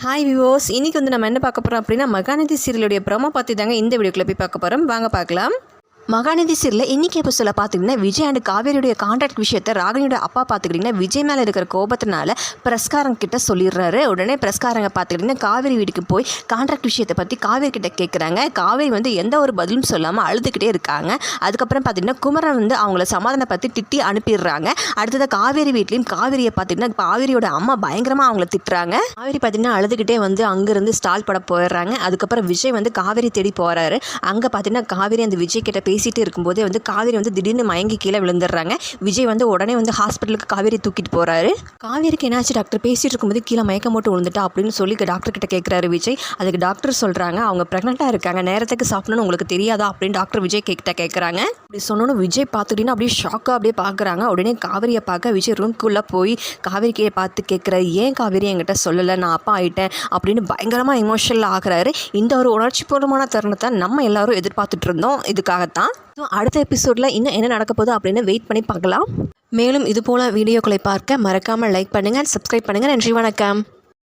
Hi விவோஸ், இன்றைக்கி நம்ம என்ன பார்க்க போகிறோம் அப்படின்னா மகாநதி சீரியலுடைய ப்ரோமோ பார்த்து தாங்க இந்த வீடியோக்குள்ளே போய் பார்க்க போகிறோம். வாங்க பார்க்கலாம். மகாநதி சீரியலில் இன்றைக்கி எபிசோடில் பார்த்திங்கன்னா விஜய் அண்ட் காவேரியுடைய கான்ட்ராக்ட் விஷயத்தை ராகினியோட அப்பா பார்த்துக்கிட்டிங்கன்னா விஜய் மேலே இருக்கிற கோபத்தினால பிரஸ்காரங்க கிட்ட சொல்லிடுறாரு. உடனே பிரஸ்காரங்க பார்த்துக்கிட்டிங்கன்னா காவேரி வீட்டுக்கு போய் கான்ட்ராக்ட் விஷயத்தை பற்றி காவேரி கிட்ட கேட்குறாங்க. காவேரி எந்த ஒரு பதிலும் சொல்லாமல் அழுதுகிட்டே இருக்காங்க. அதுக்கப்புறம் பார்த்திங்கன்னா குமரன் அவங்கள சமாதானம் பற்றி திட்டி அனுப்பிடுறாங்க. அடுத்தது காவேரி வீட்லேயும் காவேரியை பார்த்திங்கன்னா காவேரியோட அம்மா பயங்கரமாக அவங்கள திட்டுறாங்க. காவேரி பார்த்திங்கன்னா அழுதுகிட்டே அங்கேருந்து ஸ்டால் பட போயிடுறாங்க. அதுக்கப்புறம் விஜய் காவேரி தேடி போகிறாரு. அங்கே பார்த்திங்கன்னா காவேரி அந்த விஜய் கிட்ட பேசிகிட்டு இருக்கும்போதே காவேரி திடீர்னு மயங்கி கீழே விழுந்துடுறாங்க. விஜய் உடனே ஹாஸ்பிட்டலுக்கு காவேரி தூக்கிட்டு போகிறாரு. காவேரிக்கு என்னாச்சு டாக்டர், பேசிகிட்டு இருக்கும்போது கீழே மயக்கம் போட்டு விழுந்துட்டா அப்படின்னு சொல்லி டாக்டர் கிட்ட கேட்குறாரு விஜய். அதுக்கு டாக்டர் சொல்கிறாங்க அவங்க ப்ரெக்னெண்ட்டாக இருக்காங்க, நேரத்துக்கு சாப்பிடணும்னு உங்களுக்கு தெரியாதா அப்படின்னு டாக்டர் விஜய் கிட்ட கேட்குறாங்க. அப்படி சொன்னோன்னு விஜய் பார்த்துக்கிட்டீங்கன்னா அப்படியே ஷாக்காக அப்படியே பார்க்குறாங்க. உடனே காவேரியை பார்க்க விஜய் ரூம்குள்ளே போய் காவேரிக்கையை பார்த்து கேட்குறாரு, ஏன் காவேரி என்கிட்ட சொல்லலை, நான் அப்பா ஆகிட்டேன் அப்படின்னு பயங்கரமாக எமோஷனல் ஆகுறாரு. இந்த ஒரு உணர்ச்சிபூர்வமான தருணத்தை நம்ம எல்லாரும் எதிர்பார்த்துட்டு இருந்தோம். இதுக்காகத்தான் அடுத்த எபிசோடில் இன்னும் என்ன நடக்க போகுது அப்படின்னு வெயிட் பண்ணி பார்க்கலாம். மேலும் இதுபோல் வீடியோக்களை பார்க்க மறக்காமல் லைக் பண்ணுங்கள், சப்ஸ்கிரைப் பண்ணுங்கள். நன்றி, வணக்கம்.